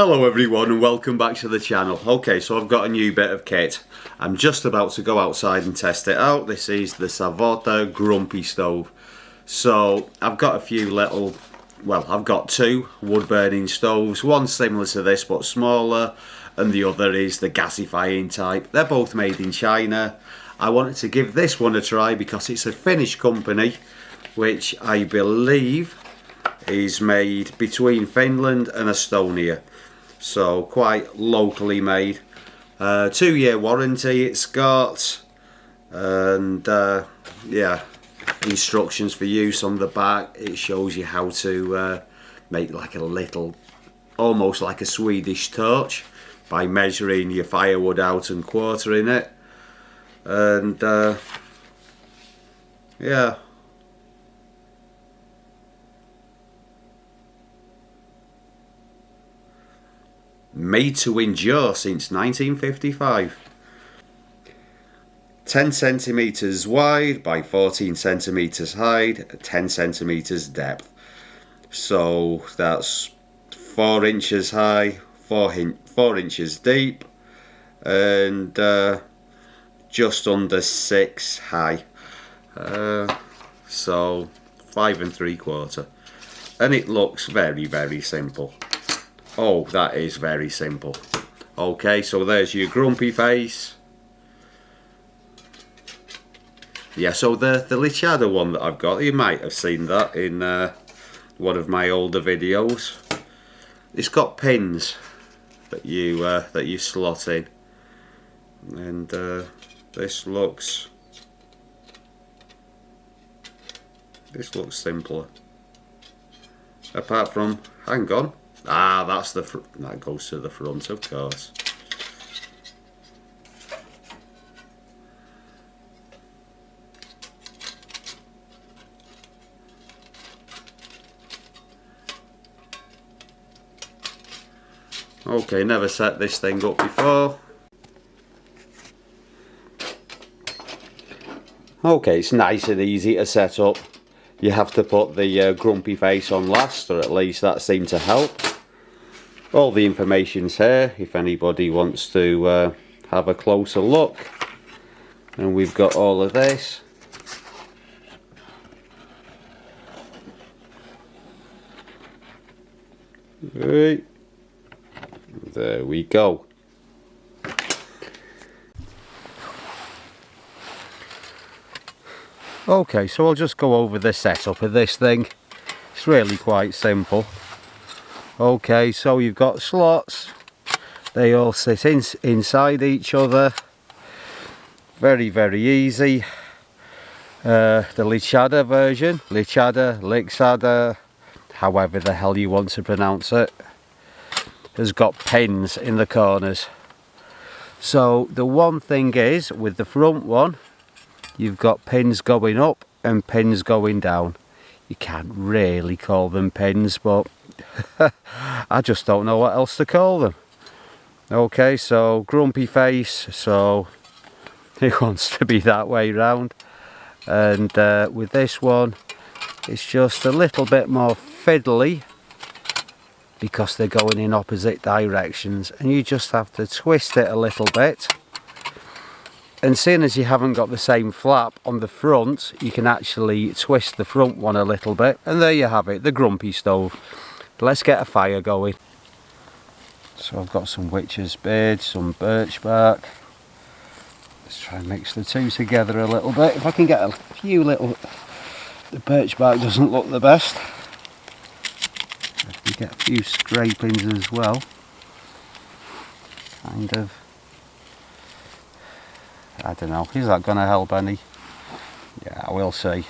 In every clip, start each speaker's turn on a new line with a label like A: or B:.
A: Hello everyone and welcome back to the channel. Okay, so I've got a new bit of kit. I'm just about to go outside and test it out. This is the Savotta Grumpy Stove. So I've got a few little, well, I've got two wood burning stoves. One similar to this but smaller, and the other is the gasifying type. They're both made in China. I wanted to give this one a try because it's a Finnish company, which I believe is made between Finland and Estonia. So quite locally made. 2-year warranty it's got, and yeah, instructions for use on the back. It shows you how to make like a little, almost like a Swedish torch, by measuring your firewood out and quartering it. And yeah, made to endure since 1955. 10 centimeters wide by 14 centimeters height, 10 centimeters depth. So that's 4 inches high, 4 inches deep, and just under 6 high. So 5 3/4. And it looks very, very simple. Oh, that is very simple. Okay, so there's your grumpy face. Yeah, so the Lichada one that I've got, you might have seen that in one of my older videos. It's got pins that you slot in, and this looks simpler. Apart from, hang on. Ah, that's the that goes to the front, of course. Okay, never set this thing up before. Okay, it's nice and easy to set up. You have to put the grumpy face on last, or at least that seemed to help. All the information's here if anybody wants to have a closer look. And we've got all of this. Right. There we go. Okay, so I'll just go over the setup of this thing. It's really quite simple. Okay, so you've got slots. They all sit inside each other. Very, very easy. The Lichada version, Lichada, however the hell you want to pronounce it, has got pins in the corners. So the one thing is, with the front one, you've got pins going up and pins going down. You can't really call them pins, but I just don't know what else to call them. Okay, so grumpy face, so he wants to be that way round. And with this one, it's just a little bit more fiddly because they're going in opposite directions, and you just have to twist it a little bit. And seeing as you haven't got the same flap on the front, you can actually twist the front one a little bit, and there you have it, the grumpy stove. Let's get a fire going. So I've got some witch's beard, some birch bark. Let's try and mix the two together a little bit. If I can get a few little... The birch bark doesn't look the best. I can get a few scrapings as well. Kind of... I don't know, is that going to help any? Yeah, we'll see.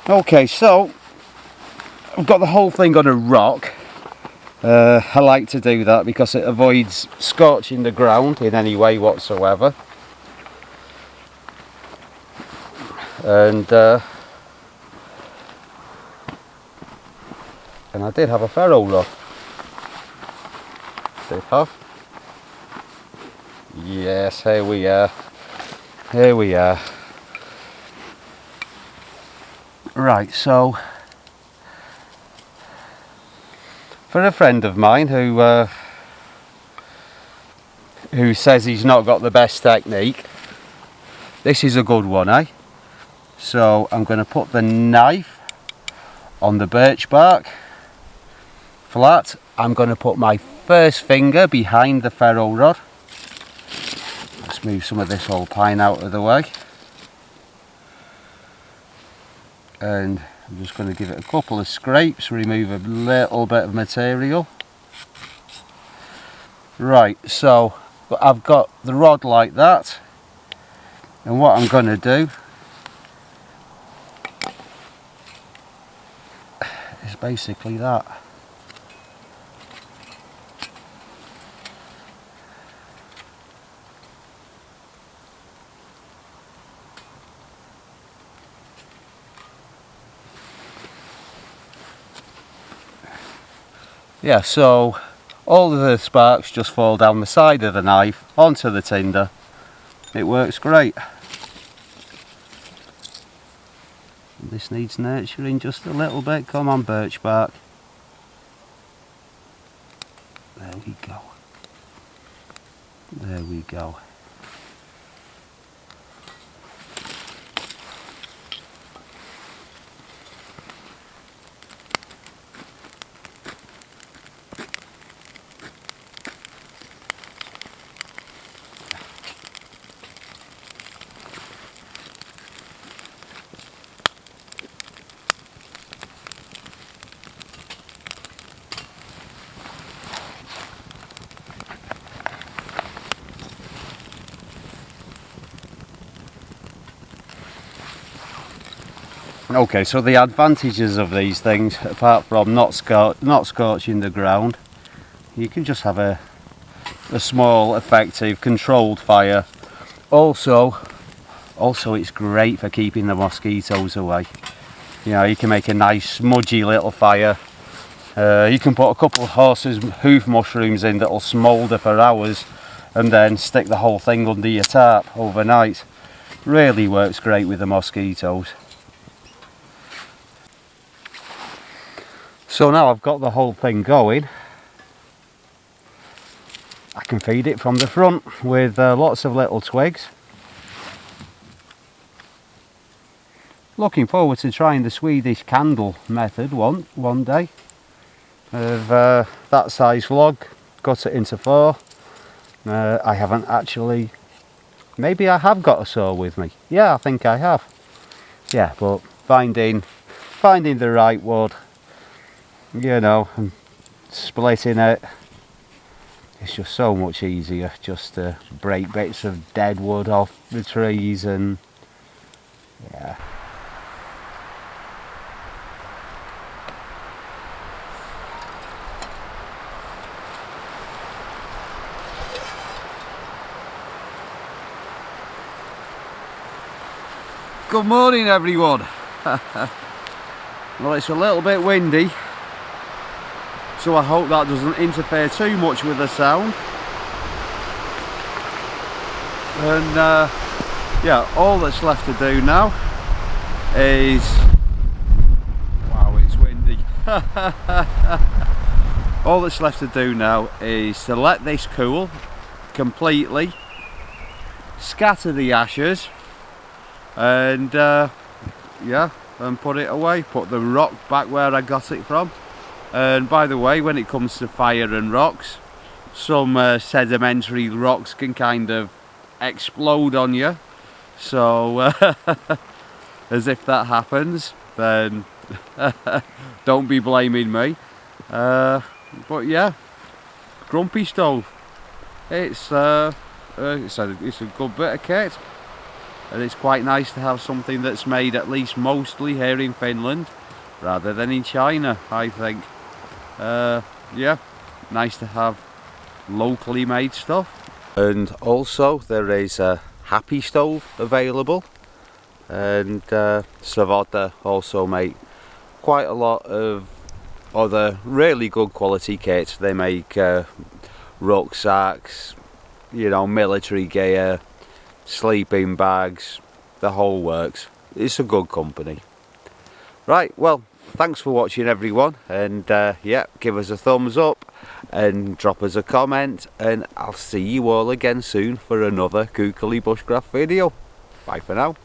A: Okay, so I've got the whole thing on a rock. I like to do that because it avoids scorching the ground in any way whatsoever. And I did have a ferro rod. Did have. Yes, here we are. Here we are. Right, so for a friend of mine who says he's not got the best technique, this is a good one, eh? So I'm going to put the knife on the birch bark flat. I'm going to put my first finger behind the ferro rod. Let's move some of this old pine out of the way. And I'm just going to give it a couple of scrapes, remove a little bit of material. Right, so I've got the rod like that, and what I'm going to do is basically that. Yeah, so all of the sparks just fall down the side of the knife onto the tinder. It works great. This needs nurturing just a little bit. Come on, birch bark. There we go. There we go. Okay, so the advantages of these things, apart from not scorching the ground, you can just have a small, effective, controlled fire. Also it's great for keeping the mosquitoes away. You know, you can make a nice smudgy little fire. You can put a couple of horse's hoof mushrooms in that'll smoulder for hours, and then stick the whole thing under your tarp overnight. Really works great with the mosquitoes. So now I've got the whole thing going, I can feed it from the front with lots of little twigs. Looking forward to trying the Swedish candle method one day. Of that size log, cut it into 4. I haven't actually, maybe I have got a saw with me. Yeah, I think I have. Yeah, but finding the right wood, you know, and splitting it, it's just so much easier just to break bits of dead wood off the trees. And yeah. Good morning, everyone. Well, it's a little bit windy, so I hope that doesn't interfere too much with the sound. And yeah, all that's left to do now is, wow, it's windy. All that's left to do now is to let this cool completely, scatter the ashes, and yeah, and put it away, put the rock back where I got it from. And by the way, when it comes to fire and rocks, some sedimentary rocks can kind of explode on you, so as if that happens, then don't be blaming me. But yeah, Grumpy Stove, it's a good bit of kit. And it's quite nice to have something that's made at least mostly here in Finland rather than in China, I think. Yeah, nice to have locally made stuff. And also there is a Happy Stove available, and Savotta also make quite a lot of other really good quality kits. They make rucksacks, you know, military gear, sleeping bags, the whole works. It's a good company. Right, well, thanks for watching everyone, and yeah, give us a thumbs up and drop us a comment, and I'll see you all again soon for another Googly Bushcraft video. Bye for now.